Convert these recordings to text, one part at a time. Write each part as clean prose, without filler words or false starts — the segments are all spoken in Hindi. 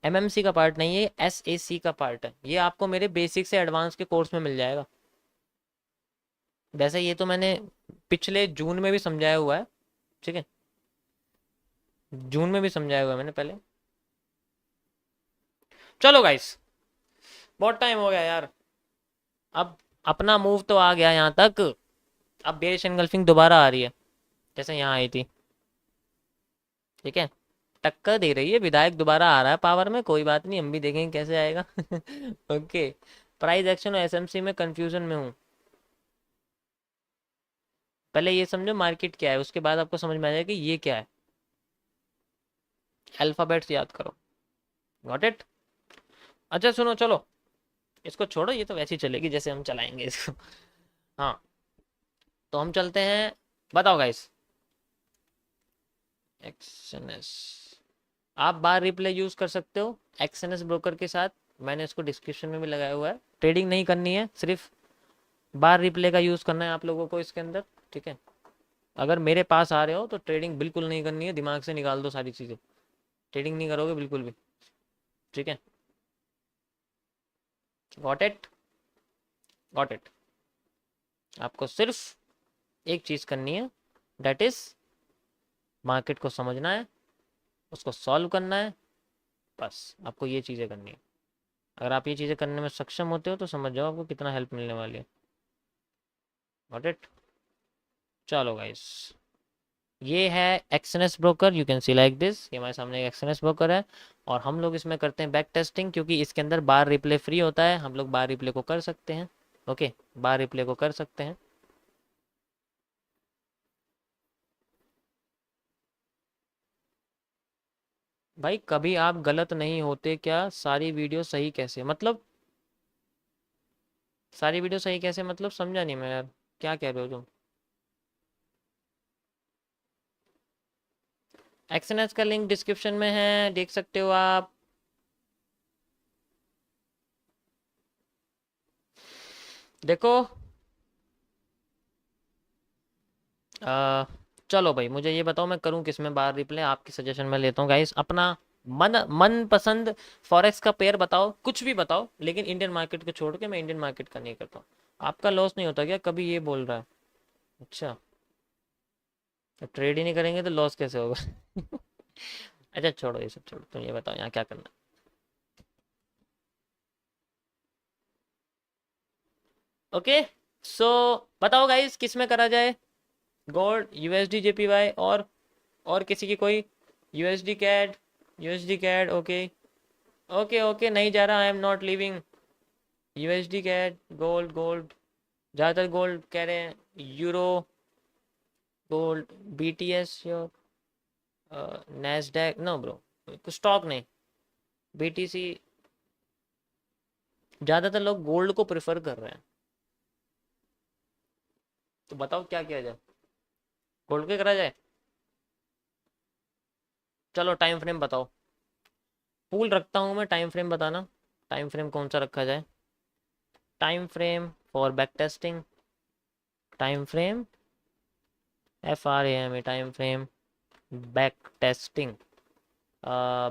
एमएमसी का पार्ट नहीं है, ये एसएसी का पार्ट है। ये आपको मेरे बेसिक से एडवांस के कोर्स में मिल जाएगा। वैसे ये तो मैंने पिछले जून में भी समझाया हुआ है, ठीक है, जून में भी समझाया हुआ है मैंने पहले। चलो गाइस, बहुत टाइम हो गया यार। अब अपना मूव तो आ गया यहाँ तक। अब बेरिश एनगल्फिंग दोबारा आ रही है, जैसे यहाँ आई थी, ठीक है। टक्कर दे रही है, विधायक दोबारा आ रहा है पावर में, कोई बात नहीं, हम भी देखेंगे कैसे आएगा। ओके। प्राइस एक्शन और एसएमसी में कंफ्यूजन में हूँ। पहले ये समझो मार्केट क्या है, उसके बाद आपको समझ में आ जाएगा कि ये क्या है। अल्फाबेट्स याद करो। Got it. अच्छा सुनो, चलो इसको छोड़ो, ये तो वैसे ही चलेगी जैसे हम चलाएंगे इसको। हाँ, तो हम चलते हैं। बताओ गाइस। एक्सएनएस, आप बार रिप्ले यूज कर सकते हो एक्सएनएस ब्रोकर के साथ। मैंने इसको डिस्क्रिप्शन में भी लगाया हुआ है। ट्रेडिंग नहीं करनी है, सिर्फ बार रिप्ले का यूज करना है आप लोगों को इसके अंदर, ठीक है। अगर मेरे पास आ रहे हो तो ट्रेडिंग बिल्कुल नहीं करनी है, दिमाग से निकाल दो सारी चीजें। ट्रेडिंग नहीं करोगे बिल्कुल भी, ठीक है। Got it. Got it. आपको सिर्फ एक चीज करनी है, दैट इज मार्केट को समझना है, उसको सॉल्व करना है, बस आपको ये चीज़ें करनी है। अगर आप ये चीज़ें करने में सक्षम होते हो तो समझ जाओ आपको कितना हेल्प मिलने वाली है। Got it. चलो गाइस, ये है Exness broker, you can see like this, ये हमारे सामने एक एक्सएनएस ब्रोकर है। और हम लोग इसमें करते हैं बैक टेस्टिंग, क्योंकि इसके अंदर बार रिप्ले फ्री होता है, हम लोग बार रिप्ले को कर सकते हैं। ओके, बार रिप्ले को कर सकते हैं। भाई कभी आप गलत नहीं होते क्या? सारी वीडियो सही कैसे मतलब? सारी वीडियो सही कैसे मतलब, समझा नहीं मैं यार, क्या कह रहे हो तुम? एक्सएनएस का लिंक डिस्क्रिप्शन में है, देख सकते हो आप। देखो, आ, चलो भाई मुझे ये बताओ मैं करूं किस में बार रिप्ले, आपकी सजेशन में लेता हूँ गाइस अपना। मन पसंद फॉरेक्स का पेयर बताओ, कुछ भी बताओ, लेकिन इंडियन मार्केट को छोड़ के मैं इंडियन मार्केट का नहीं करता हूँ। आपका लॉस नहीं होता क्या कभी, ये बोल रहा है? अच्छा, तो ट्रेड ही नहीं करेंगे तो लॉस कैसे होगा? अच्छा छोड़ो ये सब, छोड़ो, तुम ये बताओ यहाँ क्या करना है। ओके, सो बताओ गाइस किस में करा जाए? गोल्ड, यूएसडी, जेपीवाई, और किसी की कोई? USD CAD, USD CAD, okay. Okay okay, नहीं जा रहा, I am not leaving. USD CAD, gold, gold, ज़्यादातर गोल्ड कह रहे हैं। यूरो, गोल्ड, बीटीएस योर, नैस्डैक, नो ब्रो, कुछ स्टॉक नहीं। बीटीसी, ज़्यादातर लोग गोल्ड को प्रेफर कर रहे हैं, तो बताओ क्या किया जाए? गोल्ड के करा जाए? चलो टाइम फ्रेम बताओ। पूल रखता हूँ मैं, टाइम फ्रेम बताना। टाइम फ्रेम कौन सा रखा जाए? Time frame for back testing, time frame, FRAM, time frame back testing,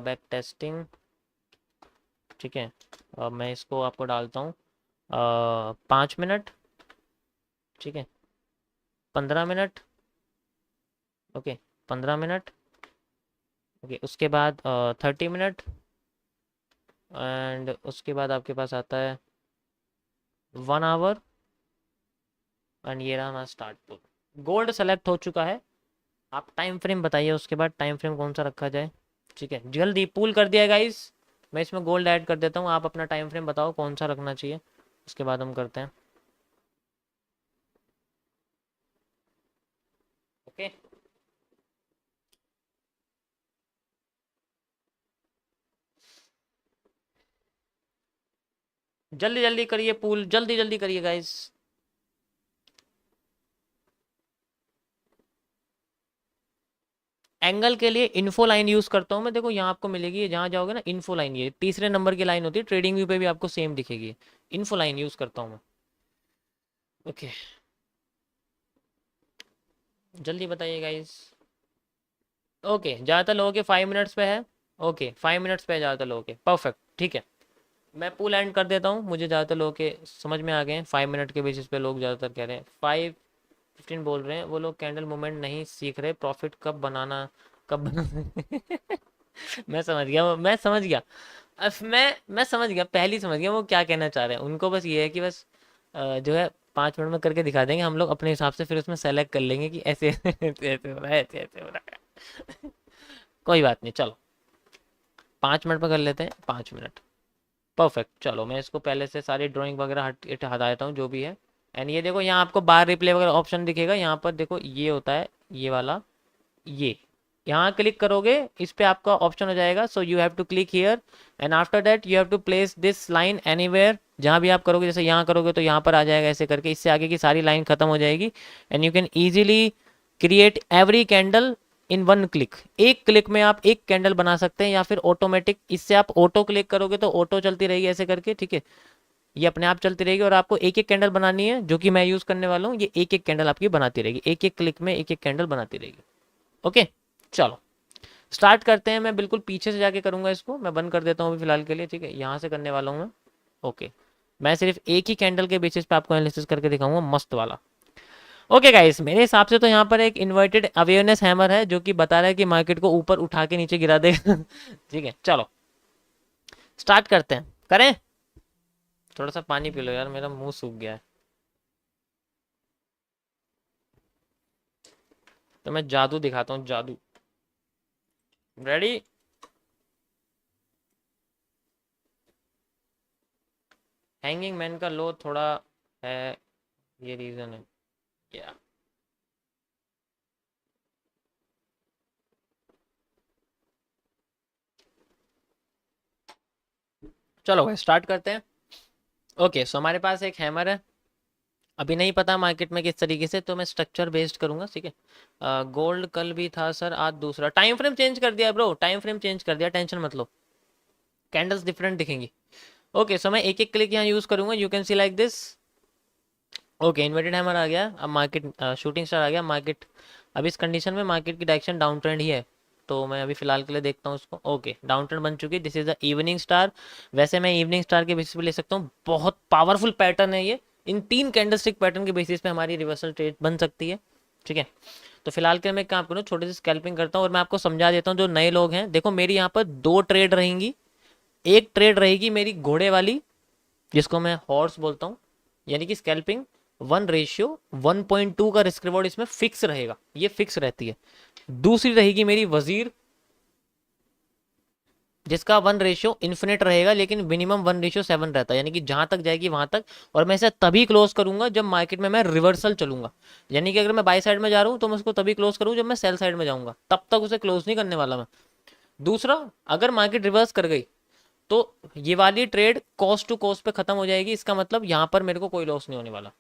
back testing, ठीक है। अब मैं इसको आपको डालता हूँ 5 मिनट, ठीक है, 15 मिनट, ओके, 15 मिनट, ओके, उसके बाद 30 मिनट, एंड उसके बाद आपके पास आता है 1 आवर, एंड ये रहा हमारा स्टार्ट पुल। गोल्ड सेलेक्ट हो चुका है। आप टाइम फ्रेम बताइए, उसके बाद टाइम फ्रेम कौन सा रखा जाए? ठीक है, जल्दी पूल कर दिया गाइस। मैं इसमें गोल्ड ऐड कर देता हूँ, आप अपना टाइम फ्रेम बताओ कौन सा रखना चाहिए, उसके बाद हम करते हैं। ओके, जल्दी जल्दी करिए पूल, जल्दी जल्दी करिए गाइस। एंगल के लिए इन्फो लाइन यूज करता हूँ मैं, देखो यहाँ आपको मिलेगी, जहाँ जाओगे ना इन्फो लाइन, ये तीसरे नंबर की लाइन होती है, ट्रेडिंग व्यू पे भी आपको सेम दिखेगी। इन्फो लाइन यूज करता हूँ मैं। ओके, जल्दी बताइए गाइस। ओके, ज़्यादातर लोगों के 5 मिनट्स पे है। ओके 5 मिनट्स पे ज़्यादातर लोगों के, परफेक्ट, ठीक है। मैं पुल एंड कर देता हूँ, मुझे ज़्यादातर लोगों के समझ में आ गए हैं। 5 मिनट के बेसिस पे लोग ज़्यादातर कह रहे हैं, 5:15 बोल रहे हैं वो लोग। कैंडल मूवमेंट नहीं सीख रहे, प्रॉफिट कब बनाना, कब बनाना। मैं समझ गया, मैं समझ गया। अब मैं समझ गया, पहली समझ गया वो क्या कहना चाह रहे हैं। उनको बस ये है कि बस जो है 5 मिनट में करके दिखा देंगे हम लोग अपने हिसाब से, फिर उसमें सेलेक्ट कर लेंगे कि ऐसे ऐसे ऐसे हो रहा है, ऐसे ऐसे हो रहा है। कोई बात नहीं, चलो 5 मिनट में कर लेते हैं, 5 मिनट, परफेक्ट। चलो मैं इसको पहले से सारी ड्राइंग वगैरह हटा देता हूँ जो भी है। एंड ये देखो यहाँ आपको बार रिप्ले वगैरह ऑप्शन दिखेगा, यहाँ पर देखो ये होता है ये वाला, ये यहाँ क्लिक करोगे इस पे आपका ऑप्शन हो जाएगा, so you have to click here and after that you have to place this line anywhere. जहाँ भी आप करोगे, जैसे यहाँ करोगे तो यहाँ पर आ जाएगा ऐसे करके, इससे आगे की सारी लाइन खत्म हो जाएगी। And you can easily create every candle in one click. एक क्लिक में आप एक कैंडल बना सकते हैं, या फिर ऑटोमेटिक, इससे आप ऑटो क्लिक करोगे तो ऑटो चलती रहेगी ऐसे करके, ठीक है। ये अपने आप चलती रहेगी और आपको एक एक कैंडल बनानी है, जो कि मैं यूज करने वाला हूँ। ये एक एक कैंडल आपकी बनाती रहेगी, एक एक क्लिक में एक एक कैंडल बनाती रहेगी। ओके चलो स्टार्ट करते हैं। मैं बिल्कुल पीछे से जाके करूंगा इसको, मैं बंद कर देता हूँ अभी फिलहाल के लिए, ठीक है। यहाँ से करने वाला हूँ मैं। ओके मैं सिर्फ एक ही कैंडल के बेसिस पे आपको एनालिसिस करके दिखाऊंगा, मस्त वाला। ओके गाइस, मेरे हिसाब से तो यहाँ पर एक इन्वर्टेड अवेयरनेस हैमर है जो कि बता रहा है कि मार्केट को ऊपर उठा के नीचे गिरा देगा। ठीक है चलो स्टार्ट करते हैं, करें। थोड़ा सा पानी पी लो यार, मेरा मुंह सूख गया है। तो मैं जादू दिखाता हूँ, जादू। रेडी। हैंगिंग मैन का लो थोड़ा है, ये रीजन है क्या। चलो भाई स्टार्ट करते हैं। ओके सो हमारे पास एक हैमर है। अभी नहीं पता मार्केट में किस तरीके से, तो मैं स्ट्रक्चर बेस्ड करूंगा, ठीक है। गोल्ड कल भी था सर, आज दूसरा। टाइम फ्रेम चेंज कर दिया ब्रो, टाइम फ्रेम चेंज कर दिया, टेंशन मत लो, कैंडल्स डिफरेंट दिखेंगी। ओके सो मैं एक एक क्लिक यहाँ यूज करूंगा, you can see like this. Okay inverted hammer आ गया, अब मार्केट शूटिंग स्टार आ गया। मार्केट अब इस कंडीशन में मार्केट की डायरेक्शन डाउन ट्रेंड ही है, तो मैं अभी फिलहाल के लिए देखता हूँ उसको। ओके डाउन ट्रेंड बन चुकी है, this is the evening star. वैसे मैं इवनिंग स्टार के बेसिस पे ले सकता हूँ, बहुत पावरफुल पैटर्न है ये। इन 3 कैंडलस्टिक पैटर्न के बेसिस पे हमारी रिवर्सल ट्रेड बन सकती है, ठीक है। तो फिलहाल के लिए मैं काम करूँ, छोटे से स्कैल्पिंग करता हूँ और मैं आपको समझा देता हूँ। जो नए लोग हैं देखो, मेरी यहाँ पर 2 ट्रेड रहेंगी। एक ट्रेड रहेगी मेरी घोड़े वाली, जिसको मैं हॉर्स बोलता हूँ, यानी कि स्कैल्पिंग 1:1.2 का रिस्क रिवॉर्ड इसमें फिक्स रहेगा, ये फिक्स रहती है। दूसरी रहेगी मेरी वजीर, जिसका 1:इन्फिनिट रहेगा, लेकिन मिनिमम 1:7 रहता है, यानी कि जहां तक जाएगी वहां तक। और मैं इसे तभी क्लोज करूंगा जब मार्केट में मैं रिवर्सल चलूंगा, यानी कि अगर मैं बाई साइड में जा रहा हूं तो मैं उसको तभी क्लोज करूँ जब मैं सेल साइड में जाऊंगा, तब तक उसे क्लोज नहीं करने वाला मैं। दूसरा, अगर मार्केट रिवर्स कर गई तो ये वाली ट्रेड कॉस्ट टू कॉस्ट पे खत्म हो जाएगी, इसका मतलब यहां पर मेरे को कोई लॉस नहीं होने वाला।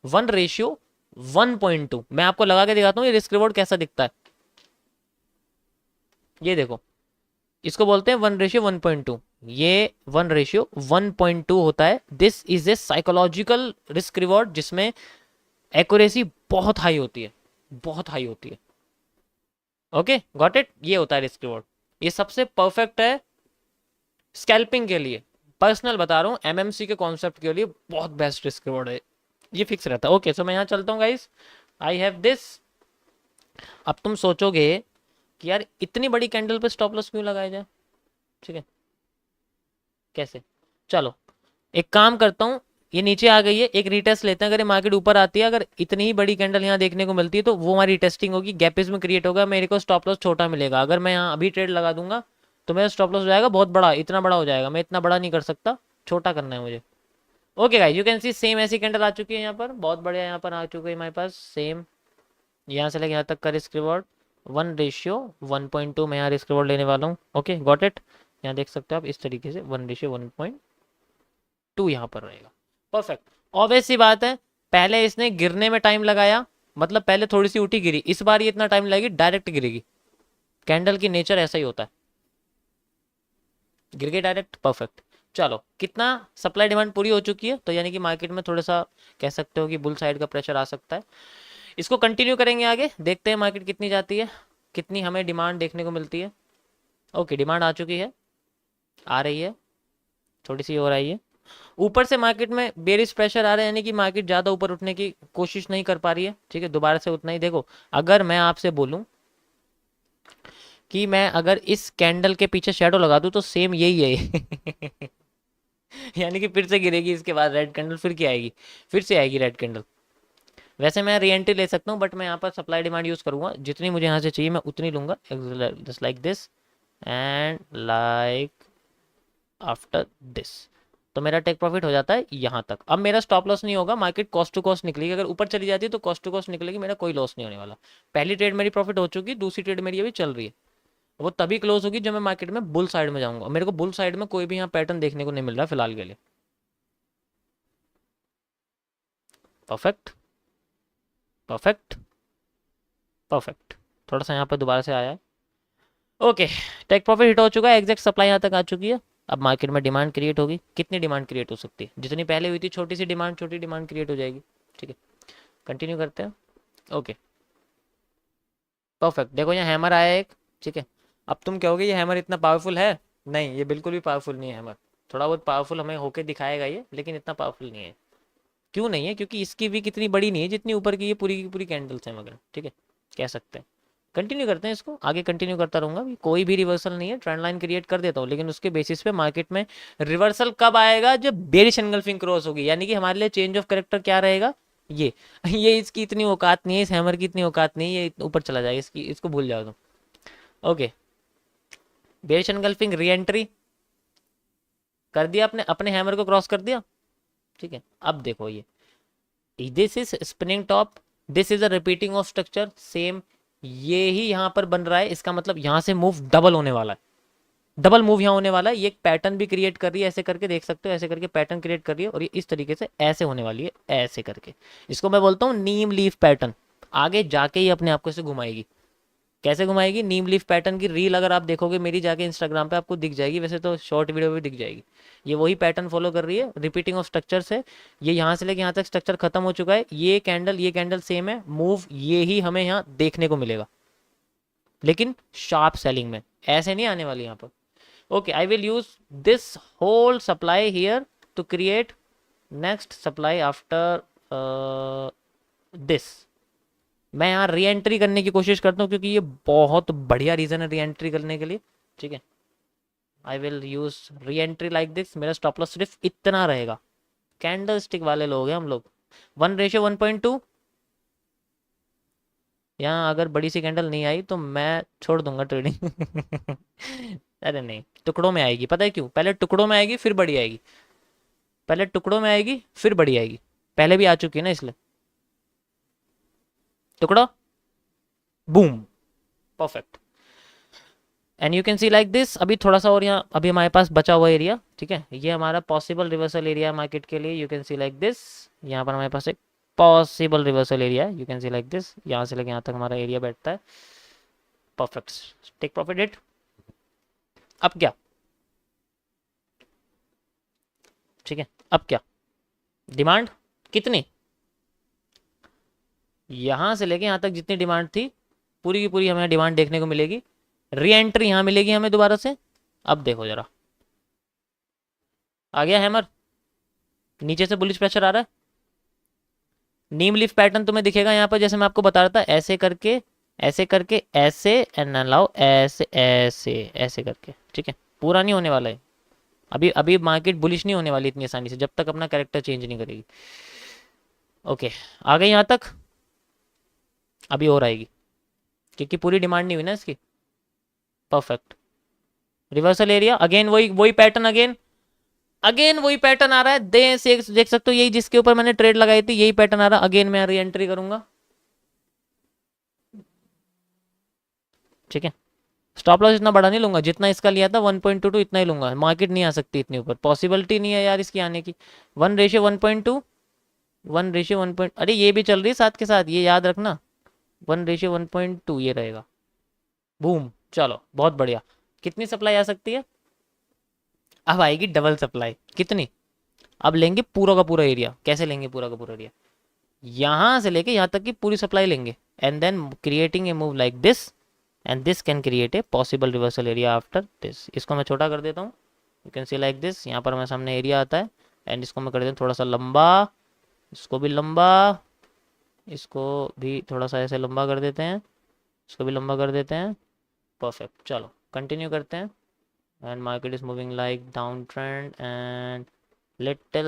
1:1.2 मैं आपको लगा के दिखाता हूँ ये रिस्क रिवॉर्ड कैसा दिखता है। ये देखो, इसको बोलते हैं 1:1.2। ये 1:1.2 होता है। This is a psychological risk reward, जिसमें एक्यूरेसी बहुत हाई होती है, बहुत हाई होती है। ओके गॉट इट, ये होता है रिस्क रिवॉर्ड। ये सबसे परफेक्ट है स्कैल्पिंग के लिए, पर्सनल बता रहा हूँ, एमएमसी के कॉन्सेप्ट के लिए बहुत बेस्ट रिस्क रिवॉर्ड है, ये फिक्स रहता है। ओके सो मैं यहाँ चलता हूँ गाइस, आई हैव दिस। अब तुम सोचोगे कि यार इतनी बड़ी कैंडल पे स्टॉप लॉस क्यों लगाया जाए, ठीक है, कैसे। चलो एक काम करता हूँ, ये नीचे आ गई है, एक रीटेस्ट लेते हैं। अगर ये मार्केट ऊपर आती है, अगर इतनी ही बड़ी कैंडल यहाँ देखने को मिलती है, तो वो हमारी टेस्टिंग होगी, गैपिस में क्रिएट होगा, मेरे को स्टॉप लॉस छोटा मिलेगा। अगर मैं यहाँ अभी ट्रेड लगा दूंगा तो मेरा स्टॉप लॉस हो जाएगा बहुत बड़ा, इतना बड़ा हो जाएगा, मैं इतना बड़ा नहीं कर सकता, छोटा करना है मुझे। Okay guys, you can C same ऐसी कैंडल आ चुकी है यहाँ पर, बहुत बढ़िया यहाँ पर आ चुकी है हमारे पास सेम। यहाँ से लेके यहाँ तक का रिस्क रिवॉर्ड 1:1.2 मैं यहाँ रिस्क रिवॉर्ड लेने वाला हूँ। ओके गॉट इट, यहाँ देख सकते हो आप इस तरीके से 1:1.2 यहाँ पर रहेगा, परफेक्ट। ऑब्वियस सी बात है, पहले इसने गिरने में टाइम लगाया, मतलब पहले थोड़ी सी उठी गिरी, इस बार ये इतना टाइम लगेगी, डायरेक्ट गिरेगी। कैंडल की नेचर ऐसा ही होता है, गिर गई डायरेक्ट, परफेक्ट। चलो कितना सप्लाई डिमांड पूरी हो चुकी है, तो यानी कि मार्केट में थोड़ा सा कह सकते हो कि बुल साइड का प्रेशर आ सकता है। इसको कंटिन्यू करेंगे आगे, देखते हैं मार्केट कितनी जाती है, कितनी हमें डिमांड देखने को मिलती है। ओके, डिमांड आ चुकी है, आ रही है, थोड़ी सी और आई है। ऊपर से मार्केट में बेरिश प्रेशर आ रहा है, यानी कि मार्केट ज़्यादा ऊपर उठने की कोशिश नहीं कर पा रही है। ठीक है, दोबारा से उतना ही देखो। अगर मैं आपसे बोलूं कि मैं अगर इस कैंडल के पीछे शेडो लगा दूं तो सेम यही है यानी कि फिर से गिरेगी, इसके बाद रेड कैंडल फिर क्या आएगी, फिर से आएगी रेड कैंडल। वैसे मैं री एंट्री ले सकता हूँ, बट मैं यहाँ पर सप्लाई डिमांड यूज़ करूँगा, जितनी मुझे यहाँ से चाहिए मैं उतनी लूँगा, just like this and like after this. तो मेरा टेक प्रॉफिट हो जाता है यहाँ तक। अब मेरा स्टॉप लॉस नहीं होगा, मार्केट कॉस्ट टू कॉस्ट निकलेगी। अगर ऊपर चली जाती है तो कॉस्ट टू कॉस्ट निकलेगी, मेरा कोई लॉस नहीं होने वाला। पहली ट्रेड मेरी प्रॉफिट हो चुकी, दूसरी ट्रेड मेरी अभी चल रही है, वो तभी क्लोज होगी जब मैं मार्केट में बुल साइड में जाऊंगा। मेरे को बुल साइड में कोई भी यहाँ पैटर्न देखने को नहीं मिल रहा फिलहाल के लिए। Perfect perfect perfect. थोड़ा सा यहाँ पर दोबारा से आया है। ओके, टेक प्रॉफिट हिट हो चुका है, एग्जैक्ट सप्लाई यहाँ तक आ चुकी है। अब मार्केट में डिमांड क्रिएट होगी। कितनी डिमांड क्रिएट हो सकती है, जितनी पहले हुई थी छोटी सी डिमांड, छोटी डिमांड क्रिएट हो जाएगी। ठीक है, कंटिन्यू करते हैं। ओके परफेक्ट, देखो यहाँ हैमर आया एक। ठीक है, अब तुम कहोगे ये हैमर इतना पावरफुल है, नहीं ये बिल्कुल भी पावरफुल नहीं है हैमर। थोड़ा बहुत पावरफुल हमें होके दिखाएगा ये, लेकिन इतना पावरफुल नहीं है। क्यों नहीं है, क्योंकि इसकी भी कितनी बड़ी नहीं है जितनी ऊपर की ये पूरी की पूरी कैंडल्स हैं मगर। ठीक है, कह सकते हैं। कंटिन्यू करते हैं इसको, आगे कंटिन्यू करता रहूंगा। कोई भी रिवर्सल नहीं है, ट्रेंड लाइन क्रिएट कर देता हूँ, लेकिन उसके बेसिस पे मार्केट में रिवर्सल कब आएगा, जब बेरिश एंगल्फिंग क्रॉस होगी। यानी कि हमारे लिए चेंज ऑफ कैरेक्टर क्या रहेगा, ये ये इसकी इतनी औकात नहीं है, इस हैमर की इतनी औकात नहीं है, ये ऊपर चला जाएगा, इसकी इसको भूल जाओ तुम। Okay, bearish engulfing re entry कर दिया आपने, अपने हैमर को क्रॉस कर दिया। ठीक है, अब देखो ये this is spinning top, this is a repeating of structure same, ये ही यहाँ पर बन रहा है। इसका मतलब यहाँ से मूव डबल होने वाला है, डबल मूव यहाँ होने वाला है। ये एक पैटर्न भी क्रिएट कर रही है, ऐसे करके देख सकते हो, ऐसे करके पैटर्न क्रिएट कर रही है, और ये इस तरीके से ऐसे होने वाली है, ऐसे करके। इसको मैं बोलता हूँ नीम लीफ पैटर्न। आगे जाके ही अपने आप को ऐसे घुमाएगी। कैसे घुमाएगी, नीम लीफ पैटर्न की रील अगर आप देखोगे मेरी जाके इंस्टाग्राम पे आपको दिख जाएगी, वैसे तो शॉर्ट वीडियो भी दिख जाएगी। ये वही पैटर्न फॉलो कर रही है, रिपीटिंग ऑफ स्ट्रक्चर से। ये यहाँ से लेके यहाँ तक स्ट्रक्चर खत्म हो चुका है, ये कैंडल सेम है, मूव ये ही हमें यहाँ देखने को मिलेगा, लेकिन शार्प सेलिंग में ऐसे नहीं आने वाली यहाँ पर। Okay, I will use this whole supply here to create next supply after this. मैं यहाँ री एंट्री करने की कोशिश करता हूँ, क्योंकि ये बहुत बढ़िया रीजन है री एंट्री करने के लिए। ठीक है, आई will use re entry like this. मेरा स्टॉप लॉस सिर्फ इतना रहेगा। कैंडल स्टिक वाले लोग हैं हम लोग। 1:1.2। यहाँ अगर बड़ी सी कैंडल नहीं आई तो मैं छोड़ दूंगा ट्रेडिंग अरे नहीं, टुकड़ों में आएगी, पता है क्यों, पहले टुकड़ों में आएगी फिर बड़ी आएगी, पहले टुकड़ों में आएगी फिर बड़ी आएगी। पहले भी आ चुकी है ना, इसलिए टुकड़ा boom perfect. And you can see like this. अभी थोड़ा सा और यहाँ अभी हमारे पास बचा हुआ एरिया। ठीक है, ये हमारा पॉसिबल रिवर्सल एरिया मार्केट के लिए। You can see like this, यहाँ पर हमारे पास एक पॉसिबल रिवर्सल एरिया है। You can see like this, यहाँ से लेके यहाँ तक हमारा एरिया बैठता है। Perfect, take profit hit. अब क्या, ठीक है, अब क्या, डिमांड कितनी, यहाँ से लेके यहाँ तक जितनी डिमांड थी पूरी की पूरी हमें डिमांड देखने को मिलेगी। री एंट्री यहाँ मिलेगी हमें दोबारा से। अब देखो जरा, आ गया हैमर, नीचे से बुलिश प्रेशर आ रहा है। नीम लीफ पैटर्न तुम्हें दिखेगा यहाँ पर, जैसे मैं आपको बता रहा था, ऐसे करके ऐसे करके ऐसे एंड लाओ ऐसे ऐसे ऐसे करके। ठीक है, पूरा नहीं होने वाला है अभी, अभी मार्केट बुलिश नहीं होने वाली इतनी आसानी से, जब तक अपना कैरेक्टर चेंज नहीं करेगी। ओके, आ गई यहाँ तक, अभी और आएगी, क्योंकि पूरी डिमांड नहीं हुई ना इसकी। परफेक्ट, रिवर्सल एरिया अगेन, वही वही पैटर्न, अगेन अगेन वही पैटर्न आ रहा है। देख सकते हो, यही जिसके ऊपर मैंने ट्रेड लगाई थी यही पैटर्न आ रहा है। अगेन मैं री एंट्री करूंगा। ठीक है, स्टॉप लॉस इतना बड़ा नहीं लूंगा, जितना इसका लिया था 1.22 इतना ही लूंगा। मार्केट नहीं आ सकती इतनी ऊपर, पॉसिबिलिटी नहीं है यार इसकी आने की। 1:1.2, 1:1. अरे ये भी चल रही है साथ के साथ, ये याद रखना। 1:1.2 ये रहेगा। बूम, चलो बहुत बढ़िया। कितनी सप्लाई आ सकती है, अब आएगी डबल सप्लाई। कितनी, अब लेंगे पूरा का पूरा एरिया। कैसे लेंगे पूरा का पूरा एरिया, यहाँ से लेके यहाँ तक की पूरी सप्लाई लेंगे, and then creating a move like this and this can create a possible reversal area after this. इसको मैं छोटा कर देता हूँ, you can see like this. यहाँ पर मैं सामने एरिया आता है एंड इसको मैं कर देता हूँ थोड़ा सा लंबा, इसको भी लंबा, इसको भी थोड़ा सा ऐसे लंबा कर देते हैं, इसको भी लंबा कर देते हैं। परफेक्ट, चलो कंटिन्यू करते हैं। And market is moving like down trend and little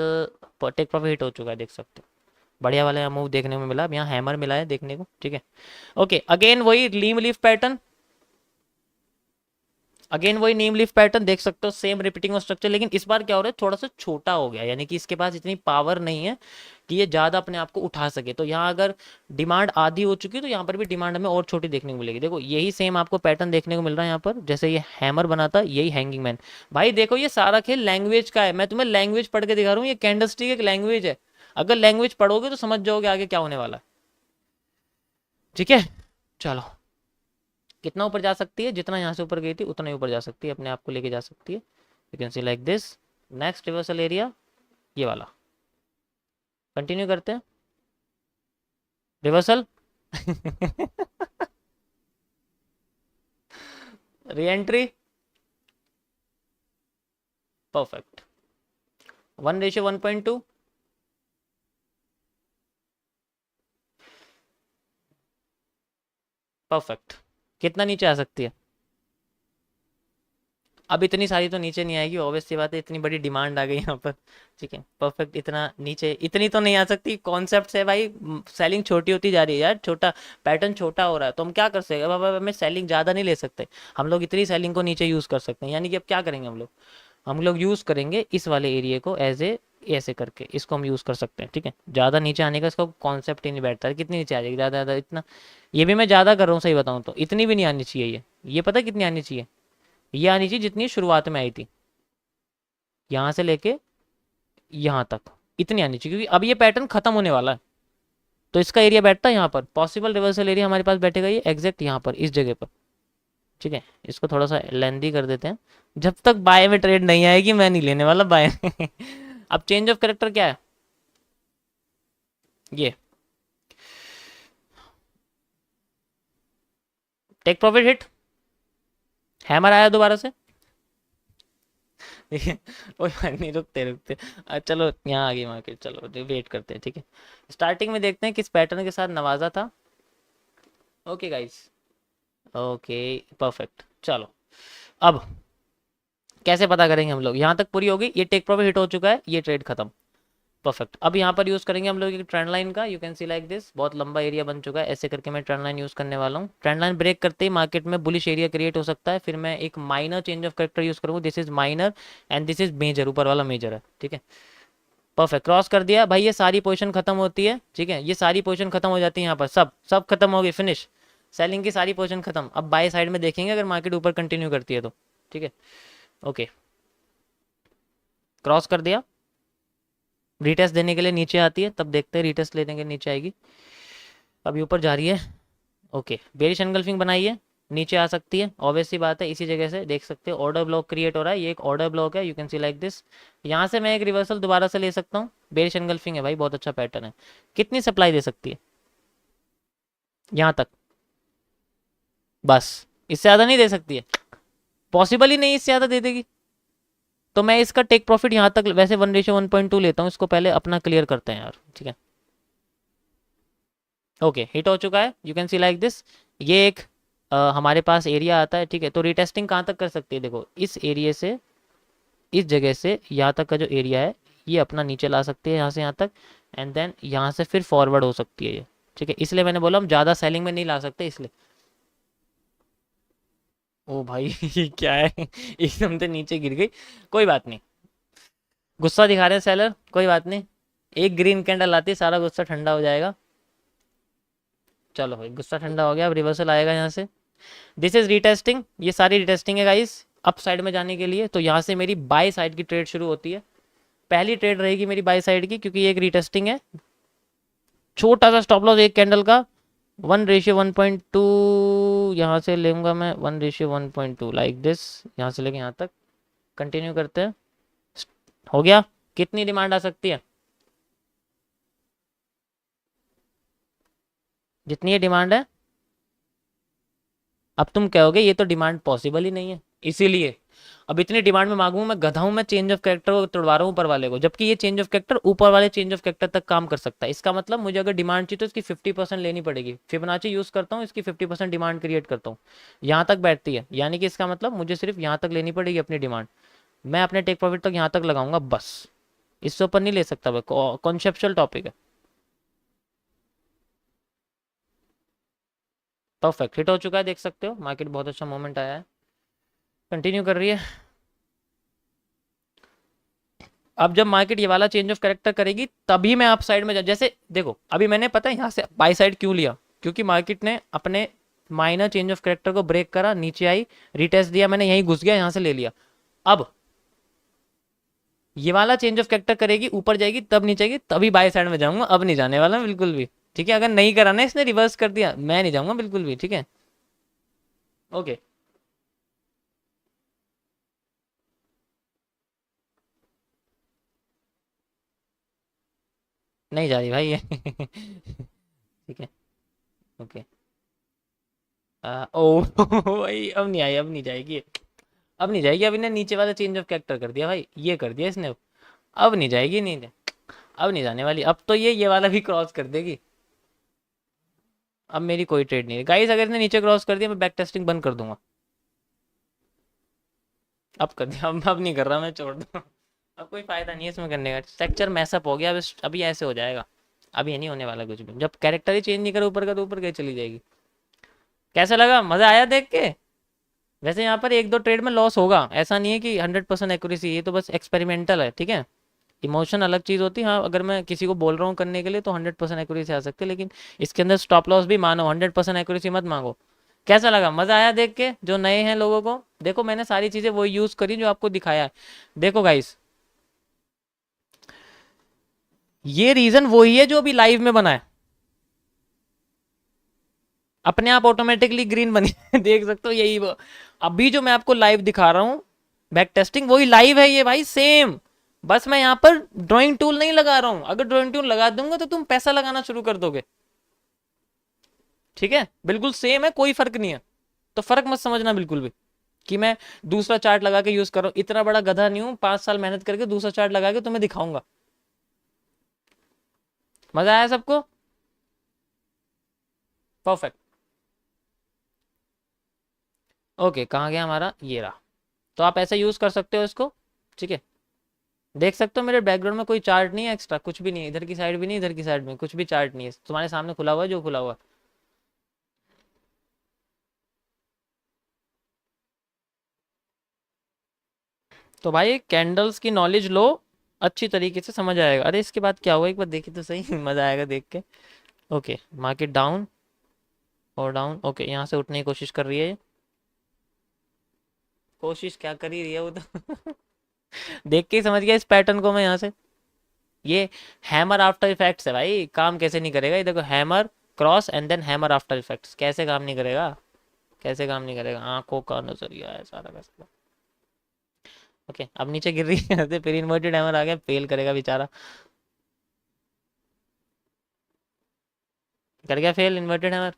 take profit hit हो चुका है, देख सकते हो। बढ़िया वाला यहाँ मूव देखने को मिला, अब यहाँ हैमर मिला है देखने को, ठीक है। ओके, अगेन वही नीम लीफ पैटर्न, अगेन वही नीम लीफ पैटर्न देख सकते हो, सेम रिपीटिंग ऑफ स्ट्रक्चर, लेकिन इस बार क्या हो रहा है, थोड़ा सा छोटा हो गया, यानी कि इसके पास इतनी पावर नहीं है कि ये ज़्यादा अपने आप को उठा सके। तो यहाँ अगर डिमांड आधी हो चुकी है तो यहाँ पर भी डिमांड हमें और छोटी देखने को मिलेगी। देखो यही सेम आपको पैटर्न देखने को मिल रहा है यहाँ पर, जैसे ये हैमर बनाता, यही हैंगिंग मैन। भाई देखो ये सारा खेल लैंग्वेज का है, मैं तुम्हें लैंग्वेज पढ़ के दिखा रहा हूँ, ये कैंडलस्टिक एक लैंग्वेज है। अगर लैंग्वेज पढ़ोगे तो समझ जाओगे आगे क्या होने वाला है, ठीक है। चलो, कितना ऊपर जा सकती है, जितना यहाँ से ऊपर गई थी उतना ही ऊपर जा सकती है, अपने आप को लेके जा सकती है। You can see like this. Next reversal area ये वाला, कंटिन्यू करते हैं reversal re entry, perfect. 1:1.2, perfect. कितना नीचे आ सकती है, अब इतनी सारी तो नीचे नहीं आएगी, ऑब्वियस सी बात है, इतनी बड़ी डिमांड आ गई यहाँ पर, ठीक है। परफेक्ट, इतना नीचे इतनी तो नहीं आ सकती, कॉन्सेप्ट है भाई, सेलिंग छोटी होती जा रही है यार, छोटा पैटर्न छोटा हो रहा है, तो हम क्या कर सकते हैं, अब हमें सेलिंग ज़्यादा नहीं ले सकते, हम लोग इतनी सेलिंग को नीचे यूज़ कर सकते हैं। यानी कि अब क्या करेंगे हम लोग यूज़ करेंगे इस वाले एरिया को एज ए, ऐसे करके इसको हम यूज़ कर सकते हैं, ठीक है। ज़्यादा नीचे आने का इसका कॉन्सेप्ट ही नहीं बैठता है, कितनी नीचे आ जाएगी ज़्यादा ज़्यादा, इतना, ये भी मैं ज़्यादा कर रहा हूँ सही बताऊँ तो, इतनी भी नहीं आनी चाहिए ये पता है कितनी आनी चाहिए, ये आनी चाहिए जितनी शुरुआत में आई थी, यहाँ से लेके यहाँ तक इतनी आनी चाहिए, क्योंकि अब ये पैटर्न खत्म होने वाला है। तो इसका एरिया बैठता है यहाँ पर, पॉसिबल रिवर्सल एरिया हमारे पास बैठेगा ये एग्जैक्ट यहाँ पर, इस जगह पर, ठीक है। इसको थोड़ा सा लेंदी कर देते हैं, जब तक बाय में ट्रेड नहीं आएगी मैं नहीं लेने वाला बाय अब चेंज ऑफ कैरेक्टर क्या है, ये टेक प्रॉफिट हिट, हैमर आया दोबारा से ठीक है। कोई बात नहीं, रुकते रुकते, चलो यहाँ आ गई मार्केट, चलो वेट करते हैं, ठीक है। स्टार्टिंग में देखते हैं किस पैटर्न के साथ नवाजा था। Okay guys, okay perfect. चलो अब कैसे पता करेंगे हम लोग, यहाँ तक पूरी होगी, ये टेक प्रॉफिट हिट हो चुका है, ये ट्रेड खत्म, परफेक्ट। अब यहाँ पर यूज़ करेंगे हम लोग एक ट्रेंड लाइन का, you can see like this, बहुत लंबा एरिया बन चुका है, ऐसे करके मैं ट्रेंड लाइन यूज़ करने वाला हूँ। ट्रेंड लाइन ब्रेक करते ही मार्केट में बुलिश एरिया क्रिएट हो सकता है, फिर मैं एक minor change of character use करूँगा, this is minor and this is major, ऊपर वाला मेजर है, ठीक है। परफेक्ट, क्रॉस कर दिया भाई, ये सारी पोजीशन खत्म होती है, ठीक है, ये सारी पोजीशन खत्म हो जाती है यहाँ पर, सब सब खत्म हो गई, फिनिश, सेलिंग की सारी पोजीशन खत्म। अब बाय साइड में देखेंगे अगर मार्केट ऊपर कंटिन्यू करती है तो, ठीक है। ओके, क्रॉस कर दिया, रीटेस्ट देने के लिए नीचे आती है, तब देखते हैं रीटेस्ट लेने के नीचे आएगी, अभी ऊपर जा रही है। ओके, बेरिश एनगल्फिंग बनाई है, नीचे आ सकती है, ऑब्वियस सी बात है, इसी जगह से देख सकते हो ऑर्डर ब्लॉक क्रिएट हो रहा है, ये एक ऑर्डर ब्लॉक है, you can see like this. यहाँ से मैं एक रिवर्सल दोबारा से ले सकता हूँ, बेरिश एनगल्फिंग है भाई, बहुत अच्छा पैटर्न है। कितनी सप्लाई दे सकती है, यहाँ तक, बस, इससे ज़्यादा नहीं दे सकती है, पॉसिबल ही नहीं इससे ज़्यादा दे देगी। तो मैं इसका टेक प्रॉफिट यहाँ तक वैसे 1:1.2 लेता हूँ, इसको पहले अपना क्लियर करते हैं यार, ठीक है। ओके, हिट हो चुका है, you can see like this. ये एक हमारे पास एरिया आता है, ठीक है। तो रिटेस्टिंग कहाँ तक कर सकती है, देखो इस एरिया से, इस जगह से यहाँ तक का जो एरिया है, ये अपना नीचे ला सकती है यहाँ से यहाँ तक, एंड देन यहाँ से फिर फॉरवर्ड हो सकती है ये, ठीक है। इसलिए मैंने बोला हम ज़्यादा सेलिंग में नहीं ला सकते, इसलिए। ओ भाई ये क्या है एकदम से नीचे गिर गई, कोई बात नहीं, गुस्सा दिखा रहे हैं सेलर, कोई बात नहीं, एक ग्रीन कैंडल आती है सारा गुस्सा ठंडा हो जाएगा। चलो भाई गुस्सा ठंडा हो गया, अब रिवर्सल आएगा यहाँ से, दिस इज रीटेस्टिंग, ये सारी रीटेस्टिंग है गाइस, अप साइड में जाने के लिए। तो यहाँ से मेरी बाय साइड की ट्रेड शुरू होती है, पहली ट्रेड रहेगी मेरी बाय साइड की, क्योंकि ये एक रीटेस्टिंग है, छोटा सा स्टॉप लॉस एक कैंडल का, 1:1.2, यहाँ से लूँगा मैं 1:1.2 लाइक दिस, यहाँ से लेके यहाँ तक, कंटिन्यू करते हैं। हो गया, कितनी डिमांड आ सकती है, जितनी ये डिमांड है अब तुम कहोगे ये तो डिमांड पॉसिबल ही नहीं है, इसीलिए अब इतनी डिमांड में मांगू मैं, गधा हूं मैं, चेंज ऑफ कैरेक्टर को तोड़वा रहा हूँ ऊपर वाले को, जबकि ये चेंज ऑफ कैरेक्टर ऊपर वाले चेंज ऑफ कैरेक्टर तक काम कर सकता है। इसका मतलब मुझे अगर डिमांड चाहिए तो इसकी 50% लेनी पड़ेगी। फिबोनाची यूज करता हूँ, इसकी 50% डिमांड क्रिएट करता हूँ, यहाँ तक बैठती है, यानी कि इसका मतलब मुझे सिर्फ यहाँ तक लेनी पड़ेगी अपनी डिमांड, मैं अपने टेक प्रॉफिट तक यहाँ तक लगाऊंगा बस, इससे ऊपर नहीं ले सकता भाई, कॉन्सेप्चुअल टॉपिक है। परफेक्ट हिट हो चुका है, देख सकते हो मार्केट बहुत अच्छा मोमेंट आया है, कंटिन्यू कर रही है। अब जब मार्केट ये वाला चेंज ऑफ कैरेक्टर करेगी तभी मैं अप साइड में जैसे देखो अभी मैंने पता है यहाँ से बाई साइड क्यों लिया, क्योंकि मार्केट ने अपने माइनर चेंज ऑफ कैरेक्टर को ब्रेक करा, नीचे आई, रिटेस्ट दिया, मैंने यहीं घुस गया, यहाँ से ले लिया। अब ये वाला चेंज ऑफ कैरेक्टर करेगी, ऊपर जाएगी, तब नीचे आएगी, तभी बाई साइड में जाऊंगा, अब नहीं जाने वाला बिल्कुल भी। ठीक है, अगर नहीं करा ना इसने, रिवर्स कर दिया, मैं नहीं जाऊंगा बिल्कुल भी। ठीक है, ओके। नहीं जा रही भाई ये ठीक है, ओके। ओ भाई अब नहीं आई, अब नहीं जाएगी, अब नहीं जाएगी, अब इन्हें नीचे वाला चेंज ऑफ कैरेक्टर कर दिया भाई, ये कर दिया इसने, अब नहीं जाएगी, नहीं, अब नहीं जाने वाली, अब तो ये वाला भी क्रॉस कर देगी। अब मेरी कोई ट्रेड नहीं है गाइस, अगर इसने नीचे क्रॉस कर दिया मैं बैक टेस्टिंग बंद कर दूंगा। अब कर दिया, अब नहीं कर रहा मैं, छोड़ दूँ अब कोई फायदा नहीं है इसमें करने का, स्ट्रक्चर मैसअप हो गया, अब अभी ऐसे हो जाएगा, अभी ये नहीं होने वाला कुछ भी, जब कैरेक्टर ही चेंज नहीं करे ऊपर का तो ऊपर कहीं चली जाएगी। कैसा लगा, मजा आया देख के? वैसे यहाँ पर एक दो ट्रेड में लॉस होगा, ऐसा नहीं है कि 100% एक्यूरेसी, ये तो बस एक्सपेरिमेंटल है। ठीक है, इमोशन अलग चीज़ होती है। हाँ, अगर मैं किसी को बोल रहा हूँ करने के लिए तो 100% एक्यूरेसी आ सकती है, लेकिन इसके अंदर स्टॉप लॉस भी मानो, 100% एक्यूरेसी मत मांगो। कैसा लगा, मज़ा आया देख के? जो नए हैं लोगों को, देखो मैंने सारी चीज़ें वही यूज़ करी जो आपको दिखाया है। देखो गाइस, ये रीज़न वही है जो अभी लाइव में बना है, अपने आप ऑटोमेटिकली ग्रीन बनी देख सकते हो, यही वो अभी जो मैं आपको लाइव दिखा रहा हूँ, बैक टेस्टिंग वही लाइव है ये भाई, सेम। बस मैं यहाँ पर ड्राइंग टूल नहीं लगा रहा हूँ, अगर ड्राइंग टूल लगा दूंगा तो तुम पैसा लगाना शुरू कर दोगे। ठीक है, बिल्कुल सेम है, कोई फर्क नहीं है, तो फर्क मत समझना बिल्कुल भी कि मैं दूसरा चार्ट लगा के यूज कर रहा हूँ। इतना बड़ा गधा नहीं हूँ, 5 साल मेहनत करके दूसरा चार्ट लगा के तुम्हें दिखाऊंगा। मजा आया सबको? Perfect, okay. कहाँ गया हमारा, ये रहा। तो आप ऐसे यूज कर सकते हो इसको। ठीक है, देख सकते हो मेरे बैकग्राउंड में कोई चार्ट नहीं है, एक्स्ट्रा कुछ भी नहीं है, इधर की साइड भी नहीं, इधर की साइड में कुछ भी चार्ट नहीं है, तुम्हारे सामने खुला हुआ है जो खुला हुआ है। तो भाई कैंडल्स की नॉलेज लो, अच्छी तरीके से समझ आएगा। अरे इसके बाद क्या हुआ एक बार देखिए तो सही मजा आएगा देख के। ओके, मार्केट डाउन और डाउन, ओके, यहाँ से उठने की कोशिश कर रही है, कोशिश क्या कर ही रही है वो तो देख के ही समझ गया इस पैटर्न को मैं यहाँ से। ये हैमर आफ्टर इफेक्ट्स है भाई, काम कैसे नहीं करेगा, ये देखो, hammer cross and then hammer after effects, कैसे काम नहीं करेगा, कैसे काम नहीं करेगा, आंखों का नजरिया है सारा का सारा। ओके, अब नीचे गिर रही है फिर इन्वर्टेड हैमर आ गया, फेल करेगा बेचारा, कर गया फेल इन्वर्टेड हैमर।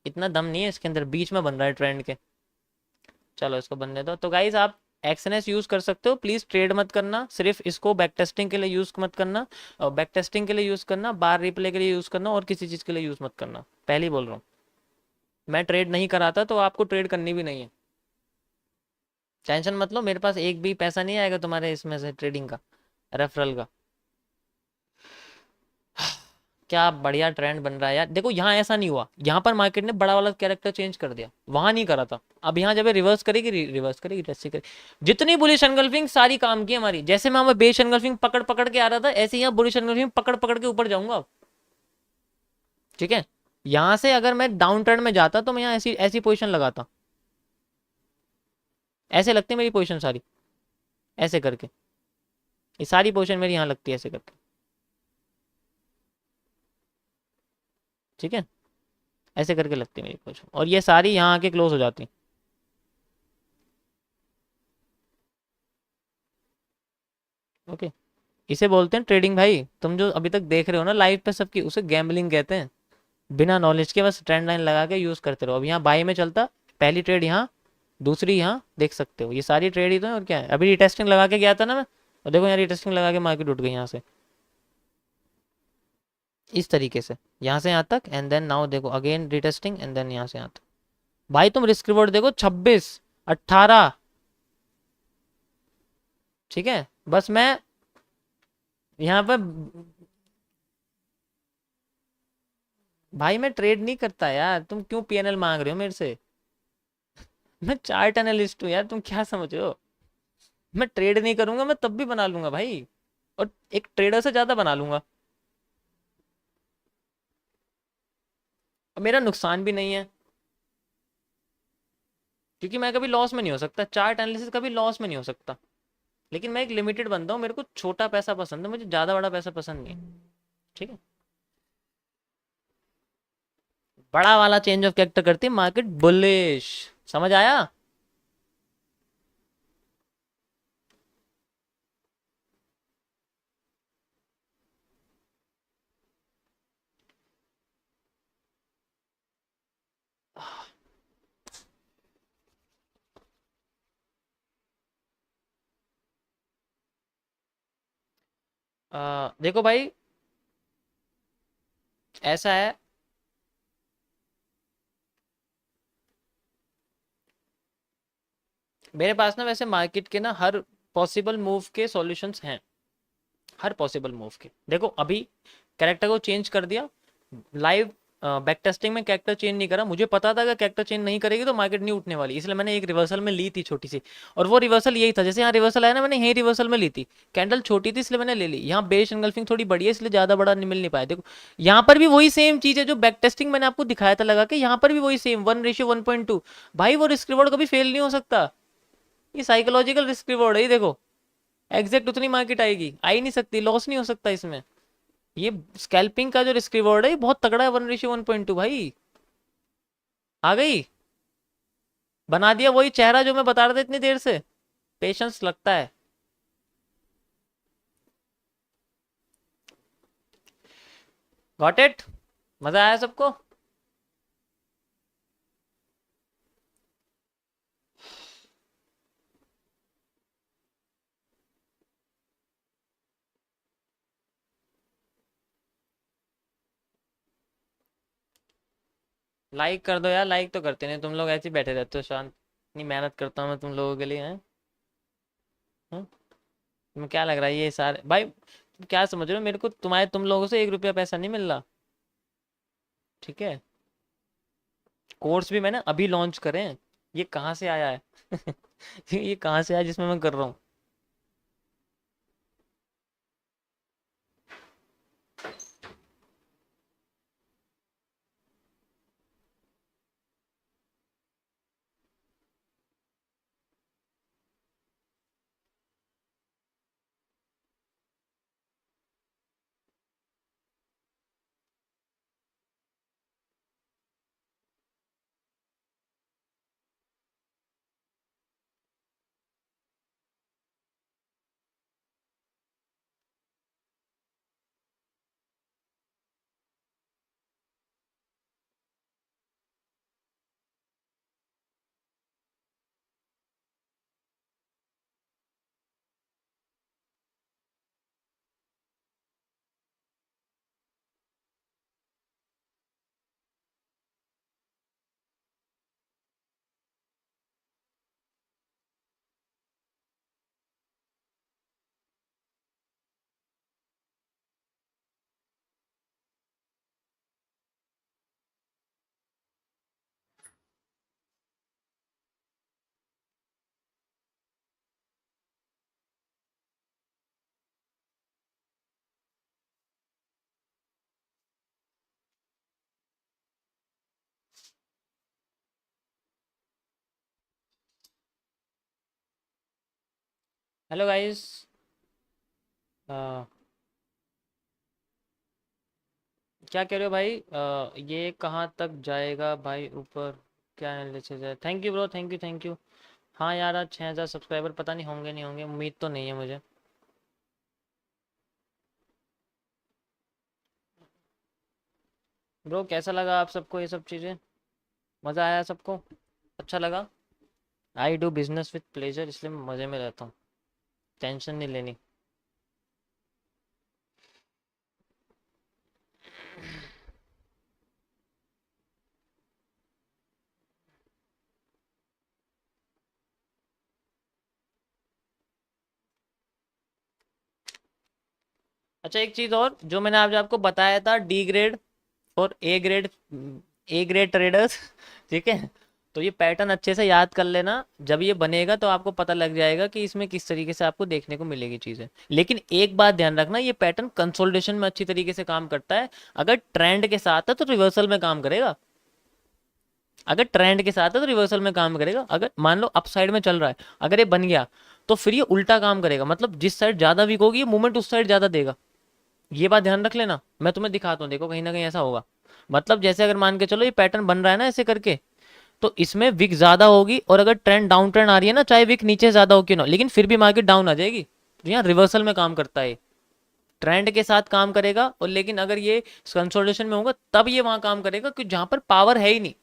इतना दम नहीं है इसके अंदर, बीच में बन रहा है ट्रेंड के, चलो इसको बनने दो। तो गाइज आप एक्सएनएस यूज कर सकते हो, प्लीज ट्रेड मत करना, सिर्फ इसको बैक टेस्टिंग के लिए यूज मत करना, और बैक टेस्टिंग के लिए यूज करना, बार रिप्ले के लिए यूज करना, और किसी चीज के लिए यूज मत करना, पहले ही बोल रहा हूँ। मैं ट्रेड नहीं कराता तो आपको ट्रेड करनी भी नहीं है, टेंशन मत लो, मेरे पास एक भी पैसा नहीं आएगा तुम्हारे इसमें से ट्रेडिंग का, रेफरल का। क्या बढ़िया ट्रेंड बन रहा है यार, देखो यहाँ ऐसा नहीं हुआ, यहाँ पर मार्केट ने बड़ा वाला कैरेक्टर चेंज कर दिया, वहां नहीं करा था। अब यहाँ जब रिवर्स करेगी, रिवर्स करेगी, टेस्ट करेगी, जितनी बुलिश एनगल्फिंग सारी काम की हमारी, जैसे मैं बेश एनगल्फिंग पकड़ पकड़ के आ रहा था, ऐसे यहाँ बुलिश एनगल्फिंग पकड़ पकड़ के ऊपर जाऊंगा। ठीक है, यहाँ से अगर मैं डाउन ट्रेंड में जाता तो मैं यहाँ ऐसी ऐसी पोजिशन लगाता, ऐसे लगती मेरी पोजिशन सारी, ऐसे करके, ये सारी पोजिशन मेरी यहाँ लगती है ऐसे करके। ठीक है, ऐसे करके लगती है मेरी पोजिशन, और ये सारी यहाँ आके क्लोज हो जाती। ओके, इसे बोलते हैं ट्रेडिंग भाई, तुम जो अभी तक देख रहे हो ना लाइव पे सबकी, उसे गैम्बलिंग कहते हैं। बिना नॉलेज के बस ट्रेंड लाइन लगा के यूज करते रहो। अब यहाँ बाई में चलता, पहली ट्रेड यहाँ, दूसरी यहाँ, देख सकते हो ये सारी ट्रेड ही तो है और क्या है। अभी रिटेस्टिंग लगा के गया था ना मैं, और देखो यहाँ रिटेस्टिंग लगा के मार्केट उठ गई यहाँ से इस तरीके से, यहाँ से यहाँ तक, एंड देन नाउ देखो अगेन रिटेस्टिंग, एंड देन यहाँ से यहाँ तक। भाई तुम रिस्क रिवॉर्ड देखो 26, 18। ठीक है, बस मैं यहाँ पर, भाई मैं ट्रेड नहीं करता यार, तुम क्यों पीएनएल मांग रहे हो मेरे से? मैं चार्ट एनालिस्ट हूँ यार, तुम क्या समझ रहे हो? मैं ट्रेड नहीं करूंगा, मैं तब भी बना लूंगा भाई, और एक ट्रेडर से ज्यादा बना लूंगा, और मेरा नुकसान भी नहीं है, क्योंकि मैं कभी लॉस में नहीं हो सकता, चार्ट एनालिसिस कभी लॉस में नहीं हो सकता। लेकिन मैं एक लिमिटेड बंदा हूँ, मेरे को छोटा पैसा पसंद है, मुझे ज़्यादा बड़ा पैसा पसंद नहीं है। ठीक है, बड़ा वाला चेंज ऑफ कैरेक्टर करती है मार्केट बुलिश, समझ आया? देखो भाई, ऐसा है, मेरे पास ना वैसे मार्केट के ना हर पॉसिबल मूव के सॉल्यूशंस हैं, हर पॉसिबल मूव के। देखो अभी कैरेक्टर को चेंज कर दिया लाइव, बैक टेस्टिंग में कैरेक्टर चेंज नहीं करा, मुझे पता था कि कैरेक्टर चेंज नहीं करेगी तो मार्केट नहीं उठने वाली, इसलिए मैंने एक रिवर्सल में ली थी छोटी सी, और वो रिवर्सल यही था, जैसे यहाँ रिवर्सल आया ना, मैंने यही रिवर्सल में ली थी, कैंडल छोटी थी इसलिए मैंने ले ली। यहाँ बेस एंगल्फिंग थोड़ी बड़ी है इसलिए ज्यादा बड़ा मिल नहीं पाया। देखो यहाँ पर भी वही सेम चीज है जो बैक टेस्टिंग मैंने आपको दिखाया था लगा के, यहाँ पर भी वही सेम 1:1.2। भाई वो रिस्क रिवॉर्ड कभी फेल नहीं हो सकता, ये साइकोलॉजिकल रिस्क रिवॉर्ड है, ये देखो एग्जैक्ट उतनी मार्केट आएगी, आ ही नहीं सकती, लॉस नहीं हो सकता इसमें। ये स्कैल्पिंग का जो रिस्क रिवॉर्ड है ये बहुत तगड़ा है, 1:1.2 भाई। आ गई, बना दिया वही चेहरा जो मैं बता रहा था इतनी देर से, पेशेंस लगता है। गॉट इट, मजा आया सबको? लाइक कर दो यार, लाइक तो करते नहीं तुम लोग, ऐसे ही बैठे रहते हो शांत। इतनी मेहनत करता हूँ मैं तुम लोगों के लिए हैं। हम्म? तुम्हें क्या लग रहा है ये सारे भाई, तुम क्या समझ रहे हो, मेरे को तुम लोगों से 1 रुपया पैसा नहीं मिल रहा। ठीक है, कोर्स भी मैंने अभी लॉन्च करे हैं, ये कहाँ से आया है? ये कहाँ से आया जिसमें मैं कर रहा हूँ? हेलो गाइस, क्या कह रहे हो भाई? ये कहाँ तक जाएगा भाई ऊपर, क्या एनालिसिस है? Thank you bro, thank you thank you. हाँ यार, आज 6,000 सब्सक्राइबर, पता नहीं होंगे नहीं होंगे, उम्मीद तो नहीं है मुझे। ब्रो कैसा लगा आप सबको ये सब चीज़ें, मज़ा आया सबको? अच्छा लगा। I do business with pleasure, इसलिए मैं मज़े में रहता हूँ, टेंशन नहीं लेनी। अच्छा एक चीज़ और, जो मैंने आज आपको बताया था, डी ग्रेड और ए ग्रेड ट्रेडर्स ठीक है, तो ये पैटर्न अच्छे से याद कर लेना। जब ये बनेगा तो आपको पता लग जाएगा कि इसमें किस तरीके से आपको देखने को मिलेगी चीज़ें। लेकिन एक बात ध्यान रखना, ये पैटर्न कंसोलिडेशन में अच्छी तरीके से काम करता है। अगर ट्रेंड के साथ है तो रिवर्सल में काम करेगा, अगर ट्रेंड के साथ है तो रिवर्सल में काम करेगा। अगर मान लो अप साइड में चल रहा है, अगर ये बन गया तो फिर ये उल्टा काम करेगा, मतलब जिस साइड ज़्यादा वीक होगी ये मूवमेंट उस साइड ज़्यादा देगा। ये बात ध्यान रख लेना, मैं तुम्हें दिखाता हूँ, देखो कहीं ना कहीं ऐसा होगा। मतलब जैसे अगर मान के चलो ये पैटर्न बन रहा है ना ऐसे करके, तो इसमें विक ज्यादा होगी, और अगर ट्रेंड डाउन ट्रेंड आ रही है ना, चाहे विक नीचे ज्यादा हो क्यों ना, लेकिन फिर भी मार्केट डाउन आ जाएगी। तो यहाँ रिवर्सल में काम करता है, ट्रेंड के साथ काम करेगा। और लेकिन अगर ये कंसोलिडेशन में होगा तब ये वहां काम करेगा, क्योंकि जहां पर पावर है ही नहीं,